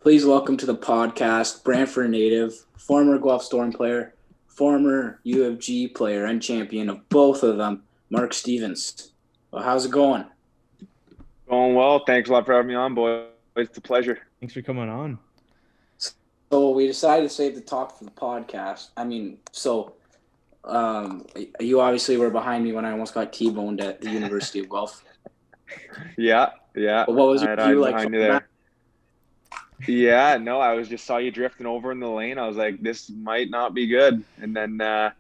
Please welcome to the podcast, Brantford native, former Guelph Storm player, former U of G player and champion of both of them, Marc Stevens. Well, how's it going? Going well. Thanks a lot for having me on, boys. It's a pleasure. Thanks for coming on. So we decided to save the talk for the podcast. You obviously were behind me when I almost got T-boned at the University of Guelph. Yeah. But what was your view like behind you there? Yeah, no, I saw you drifting over in the lane. I was like, this might not be good. And then the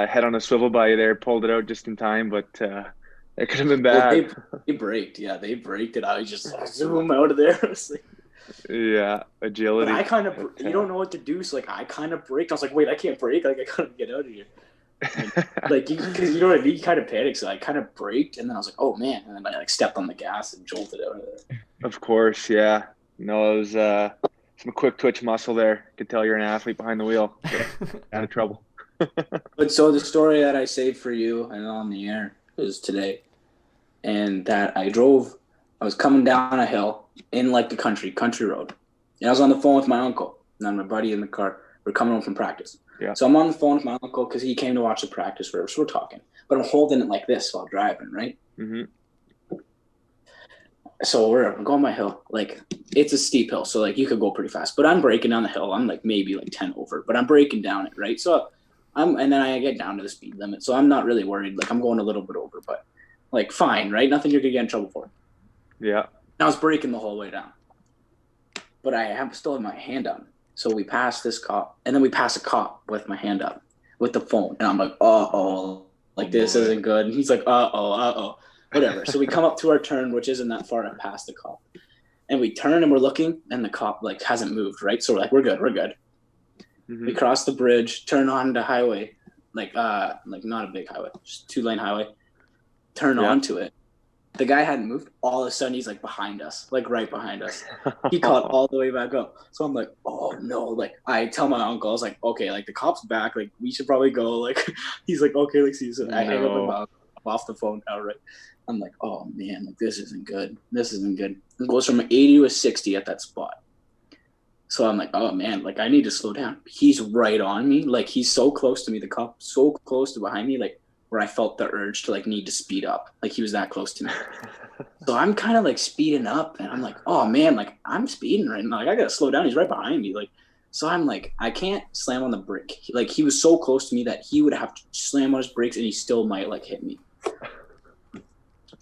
head on a swivel by you there pulled it out just in time, but it could have been bad. Well, they braked. Yeah, they braked it. I was just zoom out of there. Yeah, agility. But I kind of, you don't know what to do. So, I kind of braked. I was like, wait, I can't brake. I gotta get out of here. Because you know what I mean? You kind of panicked. So I kind of braked. And then I was like, oh, man. And then I stepped on the gas and jolted out of there. Of course, yeah. No, it was some quick twitch muscle there. Could tell you're an athlete behind the wheel. Out of trouble. But so the story that I saved for you and on the air is today. And that I was coming down a hill in the country road. And I was on the phone with my uncle and my buddy in the car. We're coming home from practice. Yeah. So I'm on the phone with my uncle because he came to watch the practice. So we're talking. But I'm holding it like this while driving, right? Mm-hmm. So we're going my hill. It's a steep hill, so you could go pretty fast. But I'm braking down the hill. I'm maybe 10 over, but I'm braking down it, right? So and then I get down to the speed limit. So I'm not really worried. I'm going a little bit over, but fine, right? Nothing you're gonna get in trouble for. Yeah. And I was braking the whole way down. But I still have my hand up. So we pass this cop, and then we pass a cop with my hand up with the phone. And I'm like, uh-oh, this isn't good. And he's like, uh-oh. Whatever. So we come up to our turn, which isn't that far past the cop. And we turn and we're looking, and the cop hasn't moved, right? So we're good. Mm-hmm. We cross the bridge, turn on the highway, not a big highway, just 2-lane highway. Turn onto it. The guy hadn't moved. All of a sudden, he's behind us, right behind us. He caught all the way back up. So I'm like, oh no! I tell my uncle, I was like, okay, the cop's back. We should probably go. He's like, okay, see. So I hang up and I'm off the phone now, right? I'm like, oh man, this isn't good. It goes from 80 to a 60 at that spot. So I'm like, oh man, I need to slow down. He's right on me. He's so close to me. The cop so close to behind me, where I felt the urge to need to speed up. He was that close to me. So I'm kind of speeding up, and I'm like, oh man, I'm speeding right now. I gotta slow down. He's right behind me. So I'm I can't slam on the brake. He was so close to me that he would have to slam on his brakes, and he still might hit me.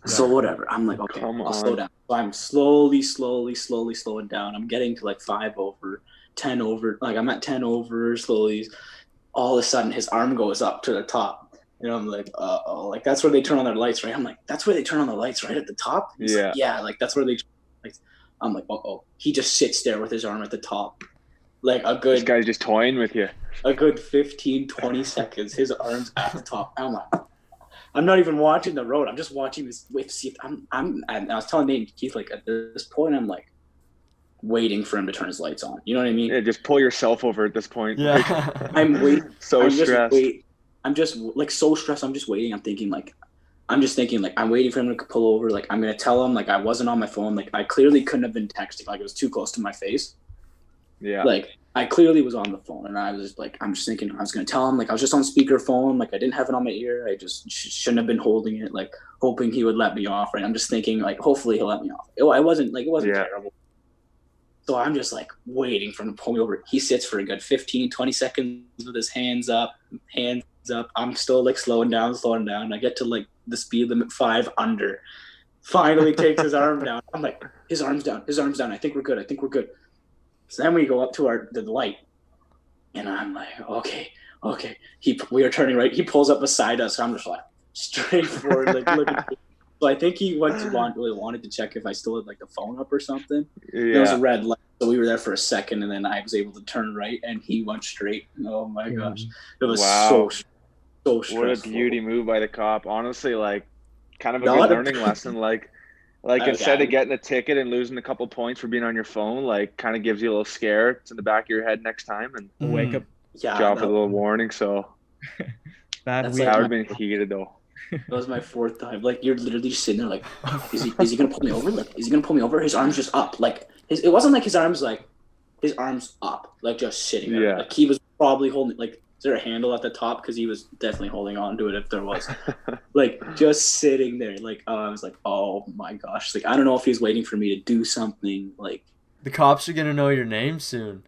So whatever. I'm like, okay, I'll slow down. So I'm slowly slowing down. I'm getting to 5 over, 10 over. I'm at 10 over slowly. All of a sudden, his arm goes up to the top. And I'm like, uh-oh. That's where they turn on their lights, right? I'm like, that's where they turn on the lights, right at the top? Yeah. Yeah, that's where they turn on the lights. I'm like, uh-oh. He just sits there with his arm at the top. This guy's just toying with you. A good 15, 20 seconds. His arm's at the top. I'm like, I'm not even watching the road. I'm just watching this wave. See if and I was telling Nate and Keith, at this point, I'm waiting for him to turn his lights on. You know what I mean? Yeah, just pull yourself over at this point. Yeah. I'm waiting. So stressed. I'm just so stressed. I'm just waiting. I'm thinking I'm waiting for him to pull over. I'm going to tell him, I wasn't on my phone. I clearly couldn't have been texting. It was too close to my face. Yeah. I clearly was on the phone, and I was I'm just thinking, I was going to tell him, I was just on speakerphone. I didn't have it on my ear. I just shouldn't have been holding it, hoping he would let me off. Right. I'm just thinking, hopefully he'll let me off. It wasn't terrible. So I'm just waiting for him to pull me over. He sits for a good 15, 20 seconds with his hands up. I'm still slowing down. I get to the speed limit 5 under. Finally takes his arm down. I'm like, his arm's down. I think we're good. So then we go up to the light, and I'm like, okay. We are turning right. He pulls up beside us. So I'm just straight forward, looking. So I think he wanted to check if I still had the phone up or something. Yeah. There was a red light, so we were there for a second, and then I was able to turn right, and he went straight. Oh my gosh, it was so stressful. What a beauty move by the cop. Honestly, kind of a good learning lesson. Instead of getting a ticket and losing a couple points for being on your phone, kind of gives you a little scare. It's in the back of your head next time, and wake up. Yeah, drop a little warning. So that would have been heated though. That was my 4th time. You're literally just sitting there is he gonna pull me over? Is he gonna pull me over? His arm's just up. it wasn't like his arms up, like just sitting there. Yeah. Like he was probably holding, like, is there a handle at the top? Because he was definitely holding on to it if there was. Like just sitting there. Like I was like, oh my gosh. Like I don't know if he's waiting for me to do something. Like The cops are gonna know your name soon.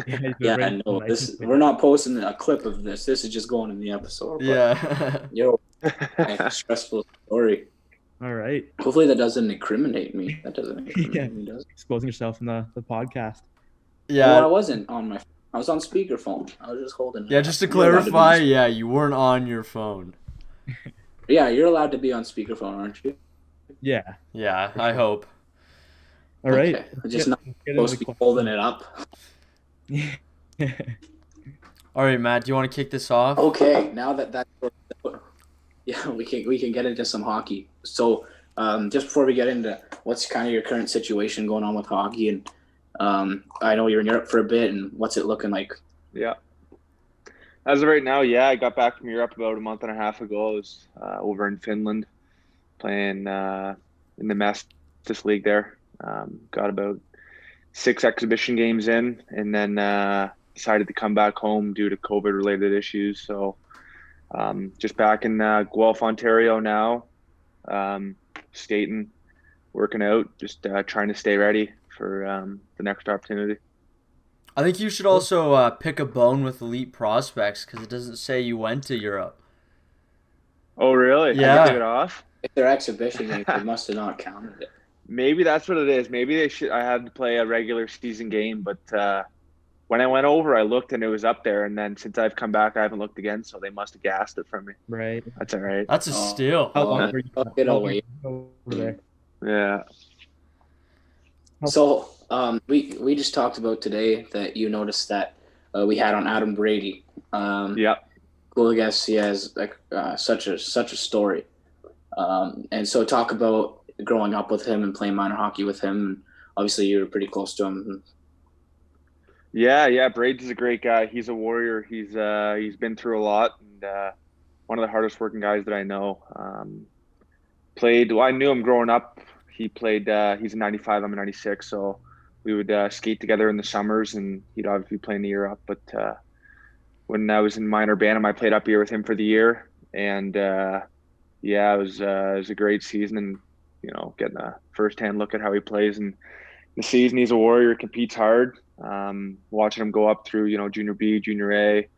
yeah, I know. We're not posting a clip of this. This is just going in the episode. But, Yeah. yo, stressful story. All right. Hopefully that doesn't incriminate me. That doesn't incriminate me, does it? Exposing yourself in the podcast. Well, I Yeah. wasn't on my. I was on speakerphone. I was just holding. Yeah, just to You're allowed be clarify, on- yeah, you weren't on your phone. Yeah, you're allowed to be on speakerphone, aren't you? Yeah. Yeah, I hope. All right. Okay. Just not Let's get into supposed to the be holding it up. All right, Matt, do you want to kick this off? Okay, now that yeah, we can get into some hockey. So, just before we get into what's kind of your current situation going on with hockey, and I know you're in Europe for a bit, and what's it looking like? Yeah. As of right now, yeah, I got back from Europe about a month and a half ago. I was over in Finland playing in the Masters League there. Got about 6 exhibition games in, and then decided to come back home due to COVID-related issues. So just back in Guelph, Ontario now, skating, working out, just trying to stay ready for the next opportunity. I think you should also pick a bone with elite prospects because it doesn't say you went to Europe. Oh, really? Yeah. I took it off? If they're exhibition games, they must have not counted it. Maybe that's what it is. Maybe I had to play a regular season game, but when I went over, I looked and it was up there. And then since I've come back, I haven't looked again. So they must have gassed it from me. Right. That's all right. That's a steal. How long were you Fuck it away. over there? Yeah. So, we just talked about today that you noticed that we had on Adam Brady. Yeah. Cool, I guess he has like such a story. And so talk about growing up with him and playing minor hockey with him. Obviously, you were pretty close to him. Yeah. Brady's a great guy. He's a warrior. He's been through a lot, and one of the hardest working guys that I know. I knew him growing up. He played. He's a 95. I'm a 96. So we would skate together in the summers, and he'd obviously play in Europe. But when I was in minor Bantam, I played up here with him for the year, and it was a great season, and getting a first-hand look at how he plays in the season. He's a warrior, competes hard. Watching him go up through junior B, junior A,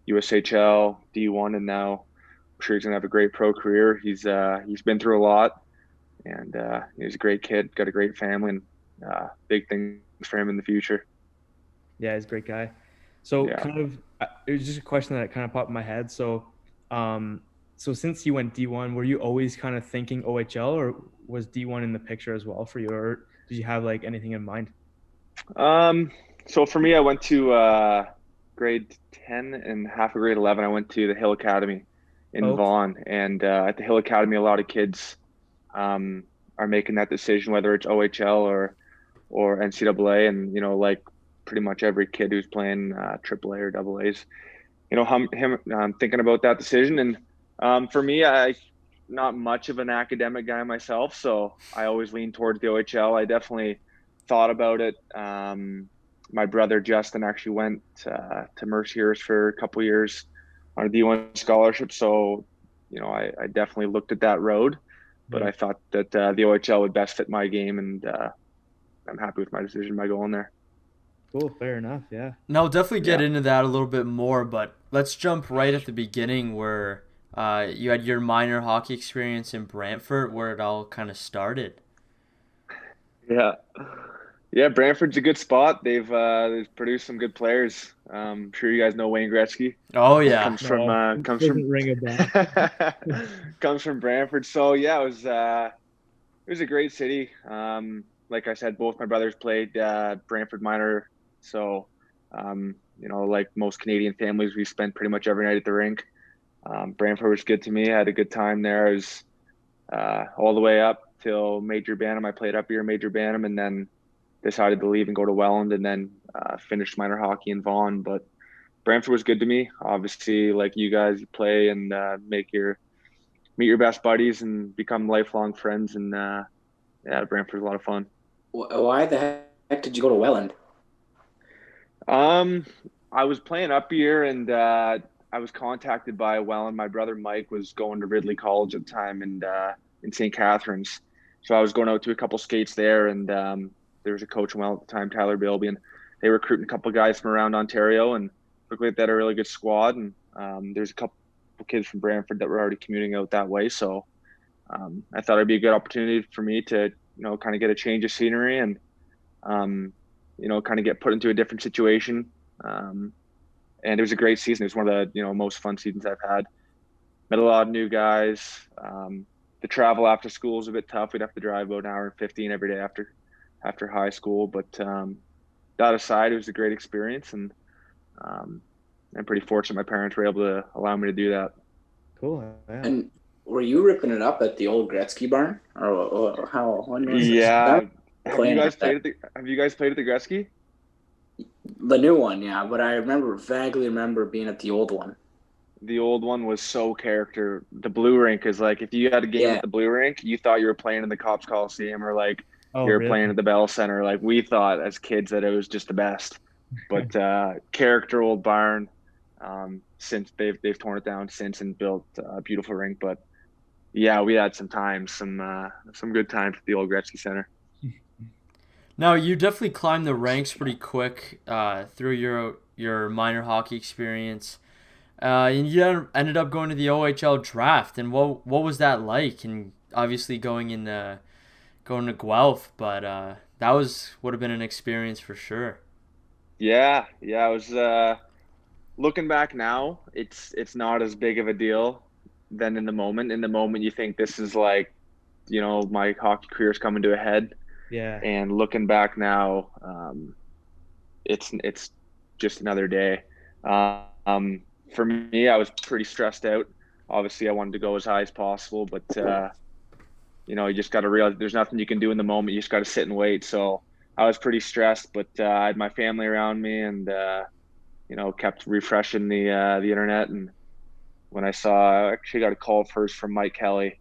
USHL, D1, and now I'm sure he's gonna have a great pro career. He's been through a lot, and he's a great kid, got a great family, and big things for him in the future. Yeah, he's a great guy. So Yeah. kind of, it was just a question that kind of popped in my head. So, so since you went D1, were you always kind of thinking OHL, or was D1 in the picture as well for you, or did you have like anything in mind? So for me, I went to grade 10 and half of grade 11. I went to the Hill Academy in Vaughan, and at the Hill Academy, a lot of kids are making that decision, whether it's OHL or NCAA, and like pretty much every kid who's playing AAA or AA's, him thinking about that decision. And for me, I not much of an academic guy myself, so I always lean towards the OHL. I definitely thought about it. My brother Justin actually went to Mercyhurst for a couple years on a D1 scholarship, so I definitely looked at that road, but I thought that the OHL would best fit my game, and I'm happy with my decision by going there. Cool, fair enough, yeah. Now, we'll definitely get into that a little bit more, but let's jump right at the beginning where you had your minor hockey experience in Brantford, where it all kind of started. Yeah, Brantford's a good spot. They've produced some good players. I'm sure you guys know Wayne Gretzky. Oh yeah, comes from ring a bell. comes from Brantford. So yeah, it was a great city. Like I said, both my brothers played Brantford minor. So like most Canadian families, we spent pretty much every night at the rink. Brantford was good to me. I had a good time there. I was all the way up till Major Bantam. I played up here in Major Bantam, and then decided to leave and go to Welland, and then finished minor hockey in Vaughan. But Brantford was good to me. Obviously, like you guys, you play and meet your best buddies and become lifelong friends. And Brantford's a lot of fun. Why the did you go to Welland? Um, I was playing up here, and I was contacted by and my brother Mike was going to Ridley College at the time, and in St. Catharines. So I was going out to a couple skates there, and there was a coach in Welland at the time, Tyler Bilby, and they were recruiting a couple guys from around Ontario, and looked like they had a really good squad. And there's a couple kids from Brantford that were already commuting out that way, so I thought it'd be a good opportunity for me to kind of get a change of scenery and um, kind of get put into a different situation. And it was a great season. It was one of the most fun seasons I've had. Met a lot of new guys. The travel after school is a bit tough. We'd have to drive about an hour and 15 every day after high school. But that aside, it was a great experience, and I'm pretty fortunate my parents were able to allow me to do that. Cool. Yeah. And were you ripping it up at the old Gretzky barn, or how? When was this? Yeah. Have Playing you guys at that. played at the Gretzky? The new one, yeah, but I vaguely remember being at the old one. The old one was so character. The blue rink is like, if you had a game Yeah. at the blue rink, you thought you were playing in the Cops Coliseum, or like Oh, you were really? playing at the Bell Center. Like, we thought as kids that it was just the best. But character old barn. Since they've torn it down since and built a beautiful rink. But yeah, we had some good times at the old Gretzky Center. Now, you definitely climbed the ranks pretty quick through your minor hockey experience. And you ended up going to the OHL draft. And what was that like? And obviously going to Guelph, but that would have been an experience for sure. Yeah, yeah. I was looking back now. It's not as big of a deal than in the moment. In the moment, you think this is like, my hockey career's coming to a head. Yeah. And looking back now, it's just another day. For me, I was pretty stressed out. Obviously, I wanted to go as high as possible, but you just got to realize there's nothing you can do in the moment. You just got to sit and wait. So I was pretty stressed, but I had my family around me, and kept refreshing the internet. And when I actually got a call first from Mike Kelly.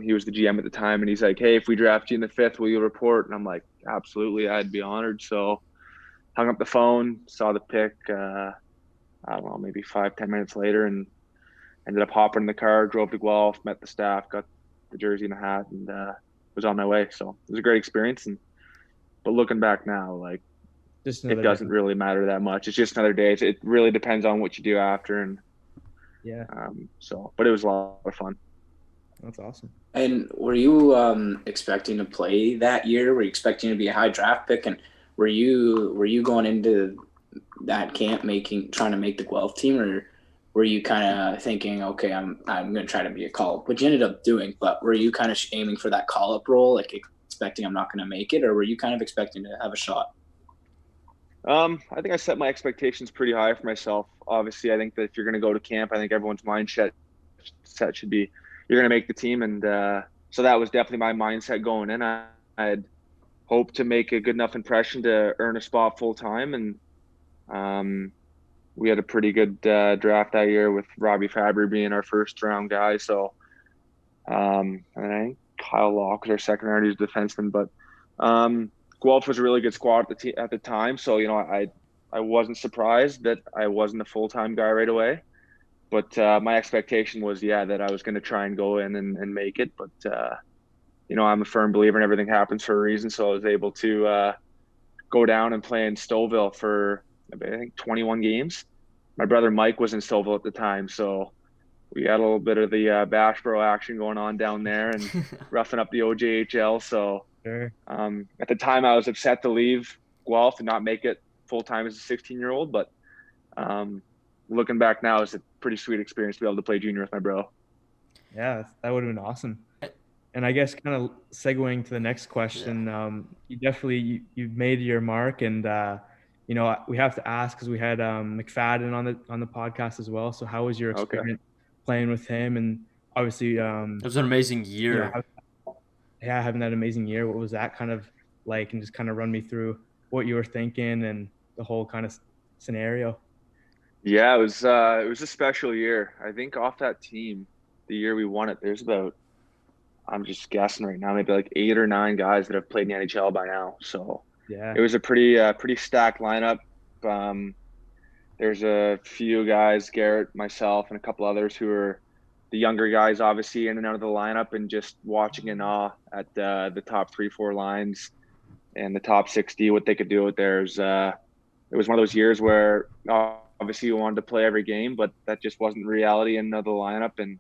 He was the GM at the time, and he's like, "Hey, if we draft you in the 5th, will you report?" And I'm like, "Absolutely, I'd be honored." So hung up the phone, saw the pick. I don't know, maybe 5-10 minutes later, and ended up hopping in the car, drove to Guelph, met the staff, got the jersey and the hat, and was on my way. So it was a great experience. But looking back now, like, Just it another doesn't day. really matter that much. It's just another day. It really depends on what you do after, and Yeah, but it was a lot of fun. that's awesome. And were you expecting to play that year? Were you expecting to be a high draft pick? And were you going into that camp trying to make the Guelph team, or were you kind of thinking, okay, I'm going to try to be a call up, which you ended up doing, but were you kind of aiming for that call up role, like expecting I'm not going to make it, or were you kind of expecting to have a shot? I think I set my expectations pretty high for myself. Obviously, I think that if you're going to go to camp, I think everyone's mindset should be you're going to make the team, and so that was definitely my mindset going in. I had hoped to make a good enough impression to earn a spot full time, and we had a pretty good draft that year with Robbie Fabry being our first round guy. So and I think Kyle Locke was our second round. He's a defenseman, but Guelph was a really good squad at the time. So I wasn't surprised that I wasn't a full time guy right away. But my expectation was, that I was going to try and go in and make it. But, I'm a firm believer in everything happens for a reason. So I was able to go down and play in Stouffville for, I think, 21 games. My brother Mike was in Stouffville at the time. So we had a little bit of the Bashboro action going on down there and roughing up the OJHL. So Sure. at the time, I was upset to leave Guelph and not make it full-time as a 16-year-old. But looking back now, it's a pretty sweet experience to be able to play junior with my bro. Yeah, that would have been awesome. And I guess kind of segueing to the next question, you definitely you've made your mark, and we have to ask because we had McFadden on the podcast as well. So how was your experience playing with him? And obviously, it was an amazing year. Having that amazing year. What was that kind of like? And just kind of run me through what you were thinking and the whole kind of scenario. Yeah, it was a special year. I think off that team, the year we won it, there's about, I'm just guessing right now, maybe like 8 or 9 guys that have played in the NHL by now. So Yeah. it was a pretty stacked lineup. Um, there's a few guys, Garrett, myself, and a couple others who are the younger guys, obviously in and out of the lineup, and just watching in awe at the top 3-4 lines and the top 60, what they could do out there. It was one of those years where obviously you wanted to play every game, but that just wasn't reality in the lineup, and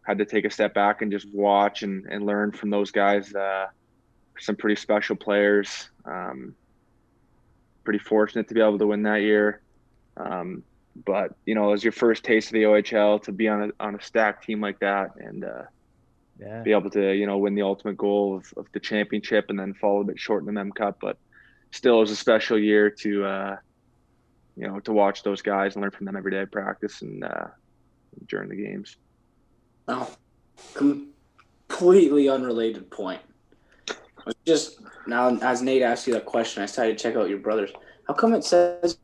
had to take a step back and just watch and learn from those guys. Some pretty special players. Pretty fortunate to be able to win that year. But it was your first taste of the OHL, to be on a stacked team like that, and Yeah. be able to win the ultimate goal of the championship, and then fall a bit short in the Mem Cup. But still, it was a special year to to watch those guys and learn from them every day at practice and during the games. Oh, completely unrelated point. Just now, as Nate asked you that question, I decided to check out your brothers. How come it says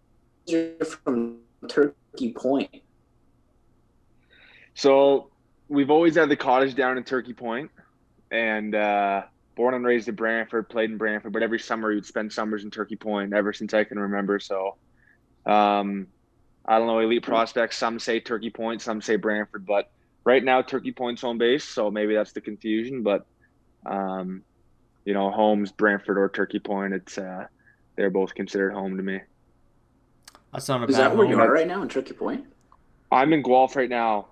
you're from Turkey Point? So we've always had the cottage down in Turkey Point, and born and raised in Brantford, played in Brantford, but every summer you'd spend summers in Turkey Point ever since I can remember. So I don't know, elite prospects, some say Turkey Point, some say Brantford, but right now Turkey Point's home base, so maybe that's the confusion. But home's Brantford or Turkey Point. It's they're both considered home to me. That's not a Is bad that where home. you are right now in Turkey Point? I'm in Guelph right now.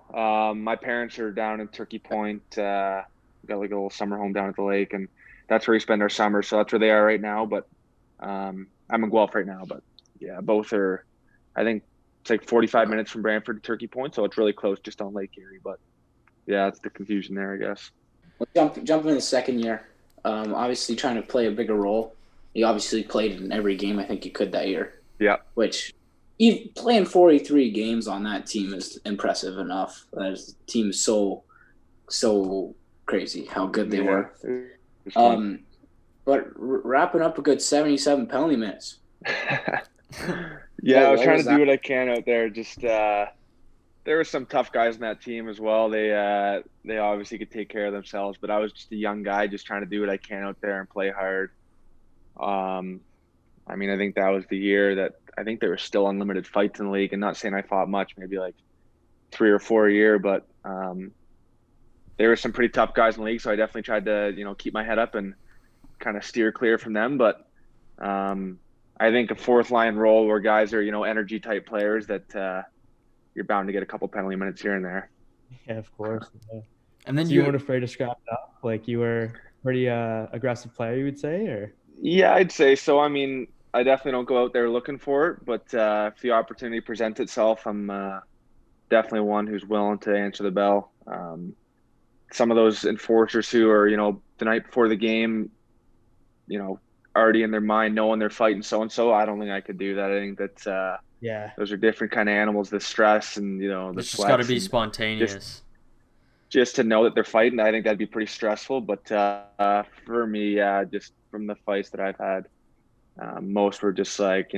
My parents are down in Turkey Point. Got like a little summer home down at the lake, and that's where we spend our summer. So that's where they are right now. But I'm in Guelph right now. But yeah, both are. I think it's like 45 minutes from Brantford to Turkey Point, so it's really close, just on Lake Erie. But yeah, that's the confusion there, I guess. Well, jump in the second year. Obviously trying to play a bigger role. You obviously played in every game I think you could that year. Yeah. Which, even playing 43 games on that team is impressive enough. That team is so crazy how good they were. But wrapping up a good 77 penalty minutes. Yeah, I was trying to do what I can out there. Just there were some tough guys on that team as well. They obviously could take care of themselves, but I was just a young guy just trying to do what I can out there and play hard. I mean, I think that was the year that I think there were still unlimited fights in the league, and not saying I fought much, maybe like 3 or 4 a year, but there were some pretty tough guys in the league, so I definitely tried to keep my head up and kind of steer clear from them. But I think a fourth line role where guys are energy type players, that you're bound to get a couple penalty minutes here and there. Yeah, of course. Yeah. And then so you weren't afraid to scrap it up? Like, you were a pretty aggressive player, you would say? Or Yeah, I'd say so. I mean, I definitely don't go out there looking for it, but if the opportunity presents itself, I'm definitely one who's willing to answer the bell. Some of those enforcers who are, the night before the game, already in their mind knowing they're fighting so-and-so, I don't think I could do that. I think that those are different kind of animals, the stress and, the it's just got to be and spontaneous. Just to know that they're fighting, I think that'd be pretty stressful. But for me, just from the fights that I've had, most were just like,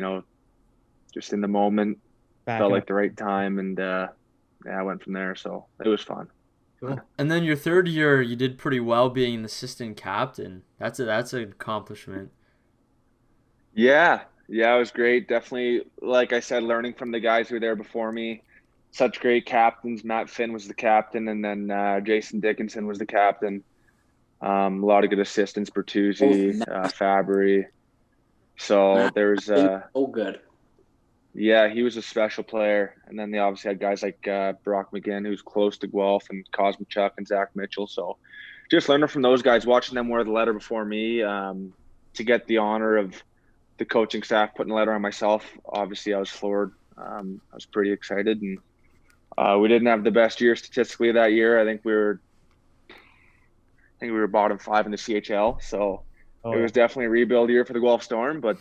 just in the moment, felt like the right time, and I went from there. So it was fun. Cool. And then your third year, you did pretty well being the assistant captain. That's an accomplishment. Yeah, it was great. Definitely, like I said, learning from the guys who were there before me. Such great captains. Matt Finn was the captain, and then Jason Dickinson was the captain. A lot of good assistants, Bertuzzi, Fabry. So there's good. Yeah, he was a special player. And then they obviously had guys like Brock McGinn, who's close to Guelph, and Kosmachuk and Zach Mitchell. So just learning from those guys, watching them wear the letter before me, to get the honor of the coaching staff putting the letter on myself. Obviously, I was floored. I was pretty excited, and we didn't have the best year statistically that year. I think we were bottom 5 in the CHL. So it was definitely a rebuild year for the Guelph Storm, but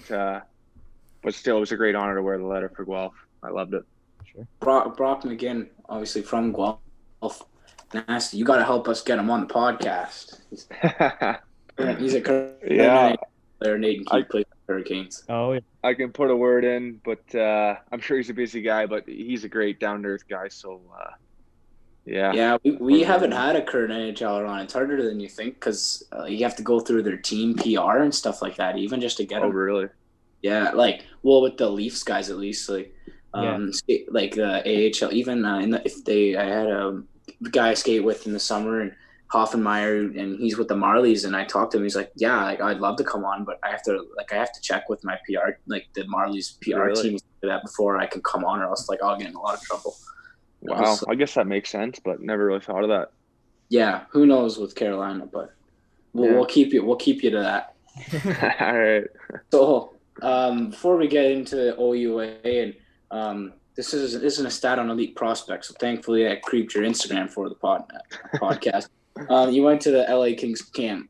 still, it was a great honor to wear the letter for Guelph. I loved it. Sure. Brock McGinn, obviously from Guelph. Nasty. You got to help us get him on the podcast. He's a current player. Nate and Keith play for Hurricanes. Oh, yeah. I can put a word in, but I'm sure he's a busy guy, but he's a great down-to-earth guy. So Yeah. Yeah, we Portland. haven't had a current NHLer on. It's harder than you think because you have to go through their team PR and stuff like that, even just to get Oh, them. really? Yeah, like well, with the Leafs guys at least, like Yeah. like the AHL. Even I had a guy I skate with in the summer and Hoffenmeyer, and he's with the Marlies, and I talked to him. He's like, yeah, like I'd love to come on, but I have to check with my PR, like the Marlies PR Really? team for that before I can come on, or else like I'll get in a lot of trouble. Wow. I guess that makes sense, but never really thought of that. Yeah, who knows with Carolina, but we'll keep you to that. All right. So before we get into OUA, and this isn't a stat on elite prospects, so thankfully I creeped your Instagram for the podcast. You went to the LA Kings camp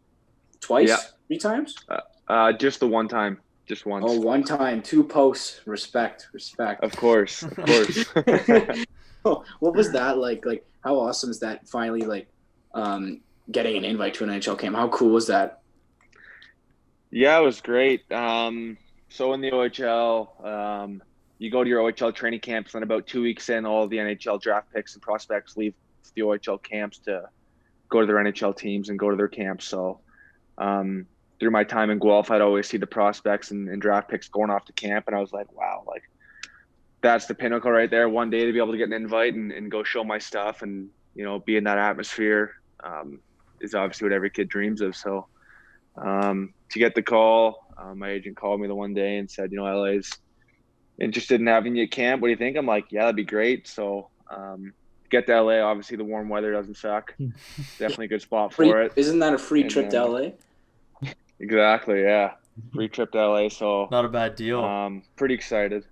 twice, Yeah. 3 times? Just the one time, just once. Oh, 1 time, 2 posts. Respect. Of course. What was that like? Like, how awesome is that? Finally, like, getting an invite to an NHL camp. How cool was that? Yeah, it was great. So in the OHL, you go to your OHL training camps, and about 2 weeks in, all the NHL draft picks and prospects leave the OHL camps to go to their NHL teams and go to their camps. So through my time in Guelph, I'd always see the prospects and draft picks going off to camp, and I was like, wow, like that's the pinnacle right there. One day to be able to get an invite and go show my stuff and, be in that atmosphere is obviously what every kid dreams of. So to get the call, my agent called me the one day and said, LA's interested in having you at camp. What do you think? I'm like, yeah, that'd be great. So get to LA. Obviously, the warm weather doesn't suck. Definitely a good spot for it. Isn't that a free trip to LA? Exactly, yeah. Free trip to LA. So not a bad deal. Pretty excited.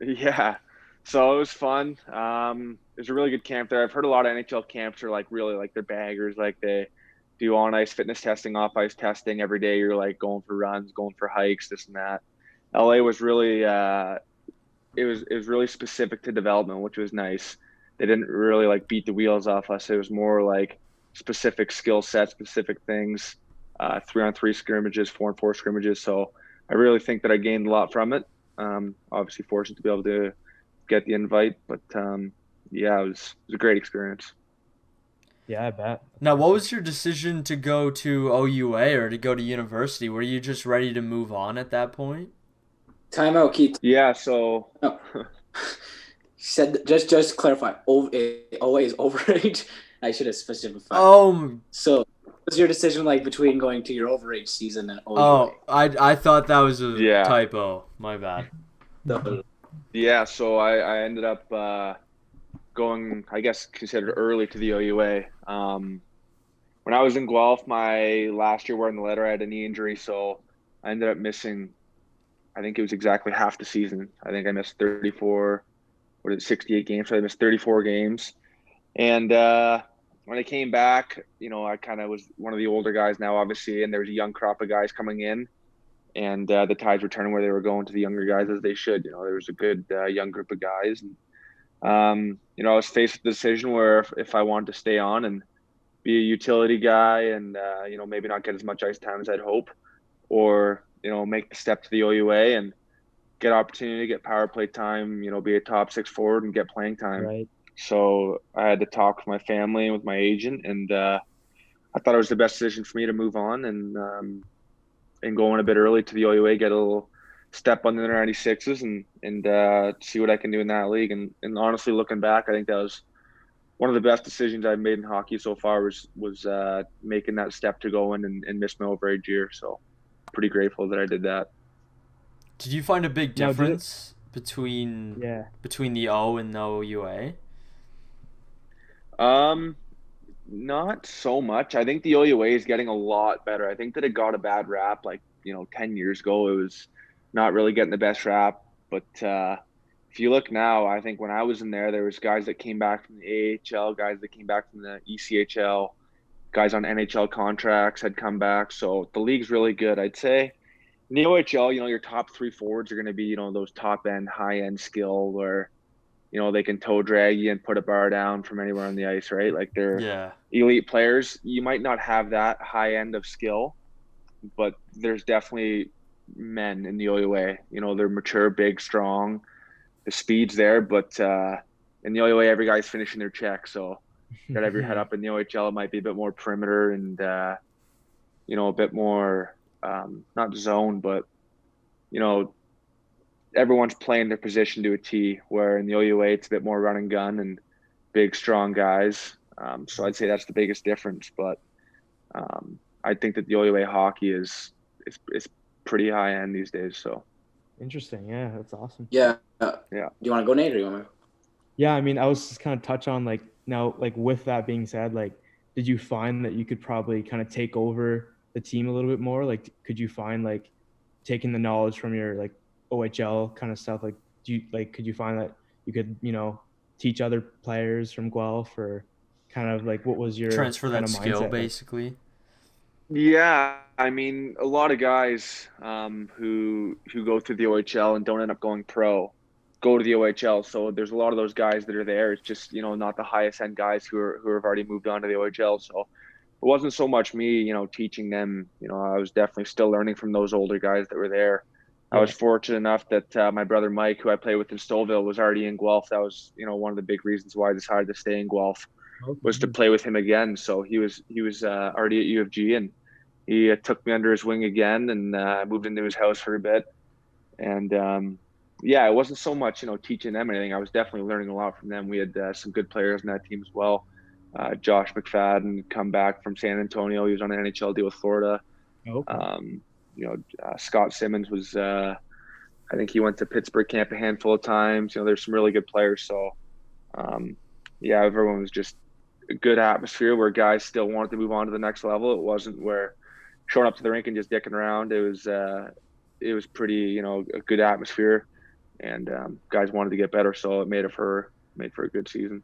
Yeah. So it was fun. It was a really good camp there. I've heard a lot of NHL camps are like really like they're baggers. Like they do on ice fitness testing, off ice testing every day. You're like going for runs, going for hikes, this and that. LA was really it was really specific to development, which was nice. They didn't really like beat the wheels off us. It was more like specific skill sets, specific things, 3-on-3 scrimmages, 4-on-4 scrimmages. So I really think that I gained a lot from it. Obviously fortunate to be able to get the invite, but yeah, it was a great experience. Yeah, I bet. Now, what was your decision to go to OUA or to go to university? Were you just ready to move on at that point? Time out, Keith. Yeah, so said just clarify. OUA is overage. I should have specified. So what's your decision like between going to your overage season and OUA? Oh, I thought that was a typo. My bad. Yeah, so I ended up going, I guess, considered early to the OUA. When I was in Guelph, my last year wearing the letter, I had a knee injury, so I ended up missing, I think it was exactly half the season. I think I missed 68 games, so I missed 34 games. And when I came back, I kind of was one of the older guys now, obviously, and there was a young crop of guys coming in. And the tides were turning where they were going to the younger guys as they should. There was a good young group of guys. And, I was faced with the decision where if I wanted to stay on and be a utility guy and, maybe not get as much ice time as I'd hope, or, make the step to the OUA and get opportunity to get power play time, be a top 6 forward and get playing time. Right. So I had to talk with my family and with my agent, and I thought it was the best decision for me to move on and go in a bit early to the OUA, get a little step on the 96s and see what I can do in that league. And honestly, looking back, I think that was one of the best decisions I've made in hockey so far was making that step to go in and miss my overage year. So pretty grateful that I did that. Did you find a big difference between the O and the OUA? Not so much. I think the OUA is getting a lot better. I think that it got a bad rap 10 years ago. It was not really getting the best rap. But if you look now, I think when I was in there was guys that came back from the AHL, guys that came back from the ECHL, guys on NHL contracts had come back. So the league's really good, I'd say. In the OHL, your top 3 forwards are going to be, those top end, high end skill where, they can toe drag you and put a bar down from anywhere on the ice, right? Like they're elite players. You might not have that high end of skill, but there's definitely men in the OUA. They're mature, big, strong. The speed's there, but in the OUA, every guy's finishing their check. So got to have your head up in the OHL. It might be a bit more perimeter and, a bit more, not zone, but, everyone's playing their position to a T, where in the OUA, it's a bit more run and gun and big, strong guys. So I'd say that's the biggest difference. But I think that the OUA hockey is pretty high end these days. So Interesting. Yeah, that's awesome. Yeah. Yeah. Do you want to go, Nate, or you want me? Yeah, I mean, I was just kind of touch on like now, like with that being said, like, did you find that you could probably kind of take over the team a little bit more? Like, could you find like taking the knowledge from your like OHL kind of stuff? Like, could you find that you could, teach other players from Guelph, or kind of like what was your Transfer kind that of skill, mindset like? basically. Yeah, I mean, a lot of guys who go through the OHL and don't end up going pro go to the OHL. So there's a lot of those guys that are there. It's just not the highest end guys who have already moved on to the OHL. So it wasn't so much me teaching them. I was definitely still learning from those older guys that were there. I was fortunate enough that my brother Mike, who I played with in Stouffville, was already in Guelph. That was one of the big reasons why I decided to stay in Guelph, was to play with him again. So he was already at U of G, and he took me under his wing again, and moved into his house for a bit. And it wasn't so much teaching them anything. I was definitely learning a lot from them. We had some good players in that team as well. Josh McFadden come back from San Antonio. He was on an NHL deal with Florida. Okay. Scott Simmons was I think he went to Pittsburgh camp a handful of times. There's some really good players. So everyone was just a good atmosphere where guys still wanted to move on to the next level. It wasn't where showing up to the rink and just dicking around. It was pretty, a good atmosphere, and guys wanted to get better. So it made for a good season.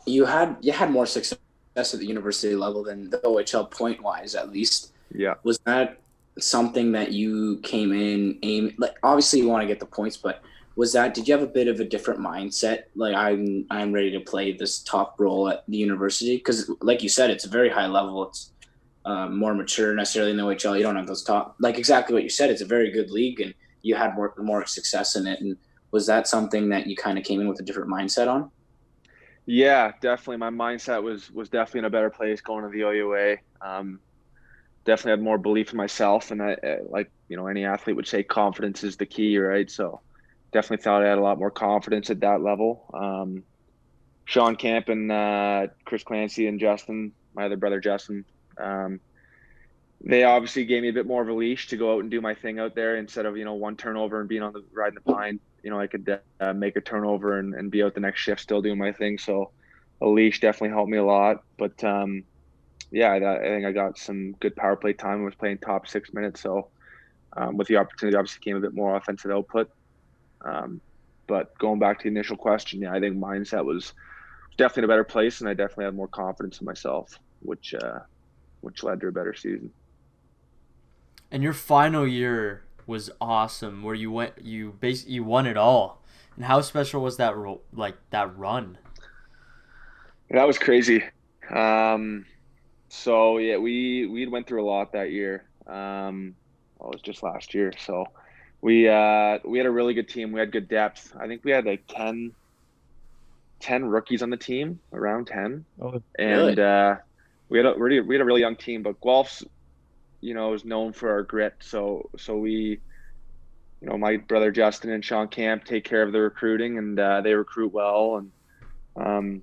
You had more success at the university level than the OHL point wise, at least. Yeah. Was that something that you came in aim, like obviously you want to get the points, but did you have a bit of a different mindset? Like I'm ready to play this top role at the university, because like you said, it's a very high level. It's more mature necessarily in the OHL. You don't have those top, like exactly what you said. It's a very good league, and you had more success in it. And was that something that you kind of came in with a different mindset on? Yeah, definitely. My mindset was definitely in a better place going to the OUA. Definitely had more belief in myself, and I like any athlete would say, confidence is the key, right? So definitely thought I had a lot more confidence at that level. Sean Camp and Chris Clancy and Justin, my other brother Justin, they obviously gave me a bit more of a leash to go out and do my thing out there, instead of one turnover and being on the riding the pine. I could make a turnover and be out the next shift still doing my thing. So a leash definitely helped me a lot. But I think I got some good power play time. I was playing top 6 minutes, so with the opportunity, obviously came a bit more offensive output. But going back to the initial question, I think mindset was definitely in a better place, and I definitely had more confidence in myself, which led to a better season. And your final year was awesome, where you won it all. And how special was that run? That was crazy. So we went through a lot that year. It was just last year. So we had a really good team. We had good depth. I think we had like 10 rookies on the team, around 10. Oh, and we had a really young team, but Guelph's is known for our grit. So we, my brother Justin and Sean Camp take care of the recruiting, and they recruit well. And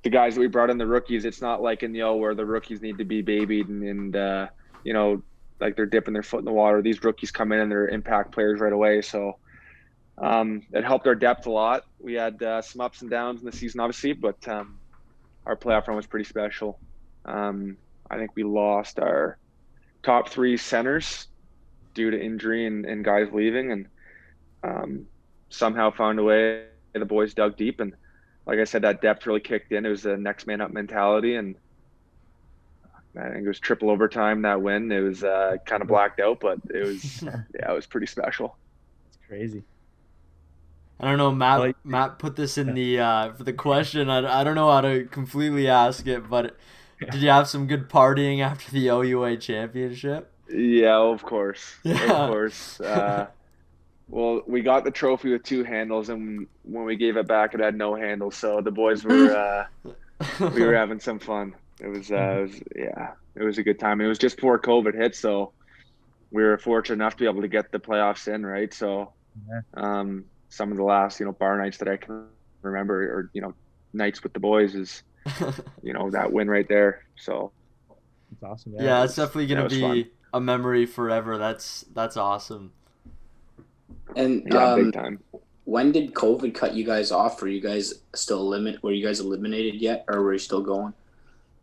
the guys that we brought in, the rookies, it's not like in the O where the rookies need to be babied and like they're dipping their foot in the water. These rookies come in and they're impact players right away. So it helped our depth a lot. We had some ups and downs in the season, obviously, but our playoff run was pretty special. I think we lost our top 3 centers due to injury and guys leaving, and somehow found a way. The boys dug deep, and like I said, that depth really kicked in. It was a next man up mentality, and I think it was triple overtime that win. It was kind of blacked out, but it was it was pretty special. It's crazy. I don't know, Matt put this in the for the question. I don't know how to completely ask it, but did you have some good partying after the OUA championship? Yeah, of course. Yeah. Of course. Well, we got the trophy with 2 handles, and when we gave it back, it had no handles. So the boys were we were having some fun. It was a good time. It was just before COVID hit, so we were fortunate enough to be able to get the playoffs in, right? So, Yeah. some of the last, bar nights that I can remember, or nights with the boys is, that win right there. So It's awesome. Yeah. Yeah, it's definitely that gonna was fun. be a memory forever. That's awesome. And Yeah, big time. when did COVID cut you guys off? Were you guys still were you guys eliminated yet, or were you still going?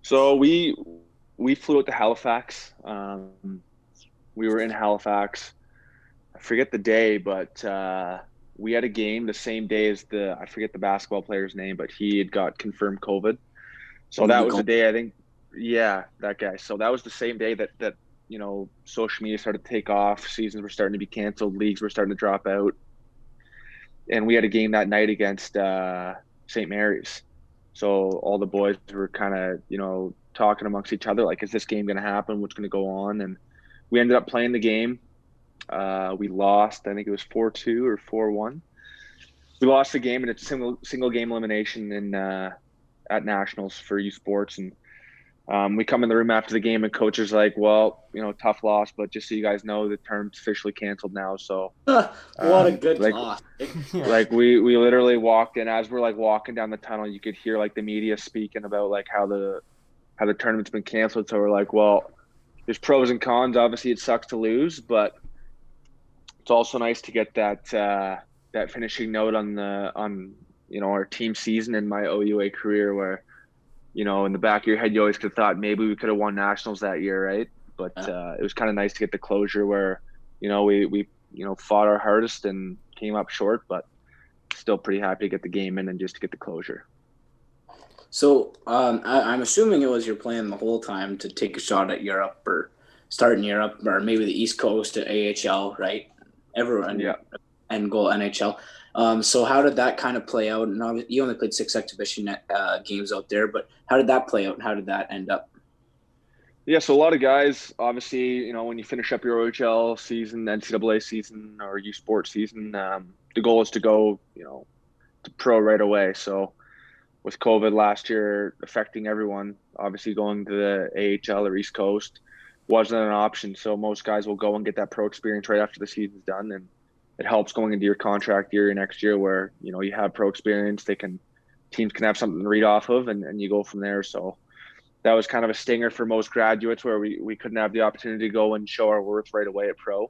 So we flew out to Halifax. We were in Halifax. I forget the day, but we had a game the same day as I forget the basketball player's name, but he had got confirmed COVID. So that was the day, I think. Yeah, that guy. So that was the same day that social media started to take off. Seasons were starting to be canceled. Leagues were starting to drop out. And we had a game that night against St. Mary's. So all the boys were kind of, talking amongst each other, like, is this game going to happen? What's going to go on? And we ended up playing the game. We lost. I think it was 4-2 or 4-1. We lost the game, and it's single game elimination in at nationals for U Sports. And we come in the room after the game, and coach is like, "Well, tough loss, but just so you guys know, the term's officially canceled now." So, What a good like, loss. like we literally walked in, as we're like walking down the tunnel, you could hear like the media speaking about like how the tournament's been canceled. So we're like, well, there's pros and cons. Obviously, it sucks to lose, but it's also nice to get that finishing note on our team season in my OUA career, where in the back of your head you always could have thought maybe we could have won nationals that year, right? But it was kind of nice to get the closure where we fought our hardest and came up short, but still pretty happy to get the game in and just to get the closure. So I'm assuming it was your plan the whole time to take a shot at Europe or start in Europe or maybe the East Coast to AHL, right? Everyone, Yeah. And go NHL. So how did that kind of play out? And you only played 6 exhibition games out there, but how did that play out and how did that end up? Yeah, so a lot of guys, obviously, when you finish up your OHL season, NCAA season, or U Sports season, the goal is to go, to pro right away. So with COVID last year affecting everyone, obviously going to the AHL or East Coast wasn't an option. So most guys will go and get that pro experience right after the season's done, and it helps going into your contract year next year where you have pro experience. Teams can have something to read off of, and you go from there. So that was kind of a stinger for most graduates where we couldn't have the opportunity to go and show our worth right away at pro.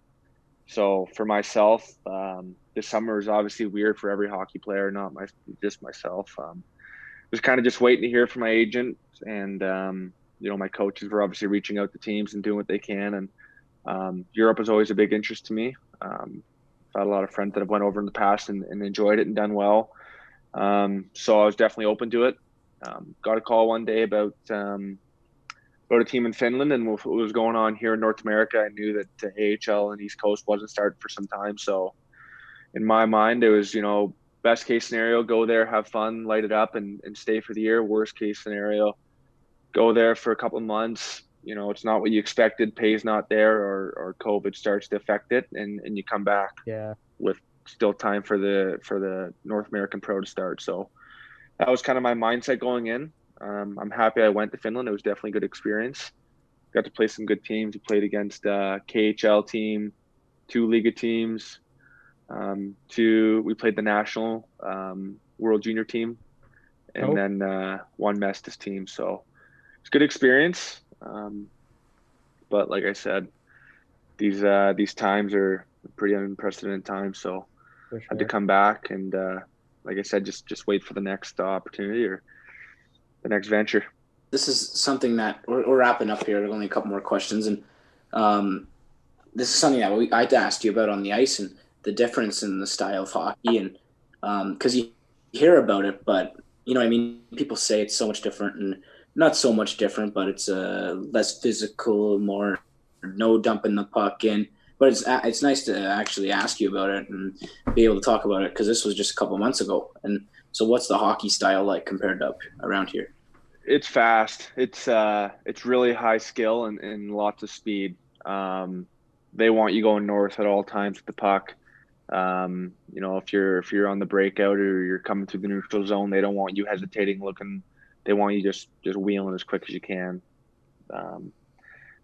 So for myself, this summer is obviously weird for every hockey player, not just myself. Was kind of just waiting to hear from my agent, and my coaches were obviously reaching out to teams and doing what they can. And Europe is always a big interest to me. I've had a lot of friends that have went over in the past and enjoyed it and done well. So I was definitely open to it. Got a call one day about a team in Finland and what was going on here in North America. I knew that the AHL and East Coast wasn't starting for some time. So in my mind, it was, best case scenario, go there, have fun, light it up, and stay for the year. Worst case scenario, go there for a couple of months. It's not what you expected, pay's not there, or COVID starts to affect it, and you come back with still time for the North American Pro to start. So that was kind of my mindset going in. I'm happy I went to Finland. It was definitely a good experience. Got to play some good teams. We played against KHL team, 2 Liga teams. We played the national World Junior team, and then one Mestis team. So it's a good experience. But like I said, these times are pretty unprecedented times. So I had to come back and, like I said, just wait for the next opportunity or the next venture. This is something that we're wrapping up here. There's only a couple more questions, and this is something that I'd asked you about on the ice and the difference in the style of hockey, and because you hear about it, but people say it's so much different, and not so much different, but it's less physical, more no dumping the puck in. But it's nice to actually ask you about it and be able to talk about it because this was just a couple months ago. And so, what's the hockey style like compared to around here? It's fast. It's really high skill and lots of speed. They want you going north at all times with the puck. If you're on the breakout or you're coming through the neutral zone, they don't want you hesitating, looking they want you just wheeling as quick as you can.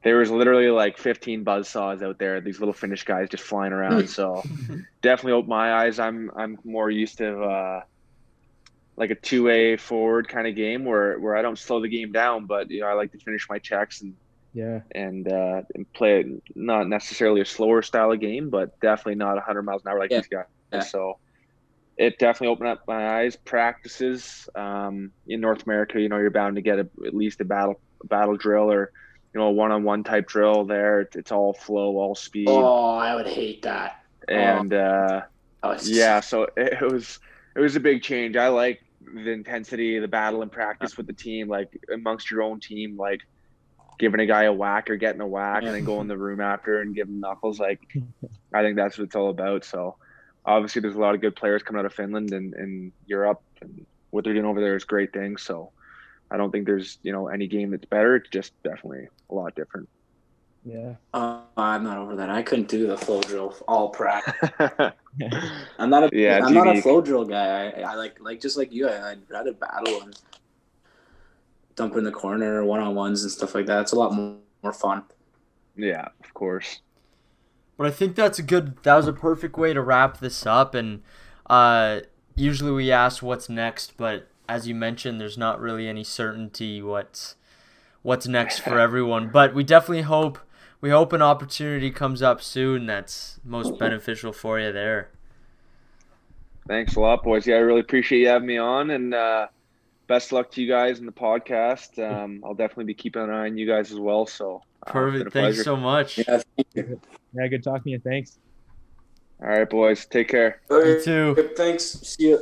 There was literally like 15 buzzsaws out there, these little Finnish guys just flying around. So definitely opened my eyes. I'm more used to like a 2A forward kind of game where I don't slow the game down, but I like to finish my checks and play it, not necessarily a slower style of game, but definitely not 100 miles an hour like these guys. Yeah. So it definitely opened up my eyes. Practices in North America, you're bound to get at least a battle drill or a one-on-one type drill there. It's all flow, all speed. Oh, I would hate that. And so it was a big change. I like the intensity, the battle and practice with the team, like amongst your own team, like giving a guy a whack or getting a whack and then go in the room after and give him knuckles. Like, I think that's what it's all about. So obviously there's a lot of good players coming out of Finland and Europe, and what they're doing over there is great things. So I don't think there's, any game that's better. It's just definitely a lot different. Yeah. I'm not over that. I couldn't do the flow drill all practice. I'm not a flow drill guy. I like just like you. I'd rather battle and dump in the corner, one-on-ones and stuff like that. It's a lot more fun. Yeah, of course. But I think that was a perfect way to wrap this up. And usually we ask what's next, but as you mentioned, there's not really any certainty what's next for everyone. But we definitely hope an opportunity comes up soon that's most beneficial for you there. Thanks a lot, boys. Yeah, I really appreciate you having me on, and best of luck to you guys in the podcast. I'll definitely be keeping an eye on you guys as well. So perfect. Thanks so much. Yeah, thank you. Yeah, good talking to you. Thanks. All right, boys. Take care. You too. Thanks. See you.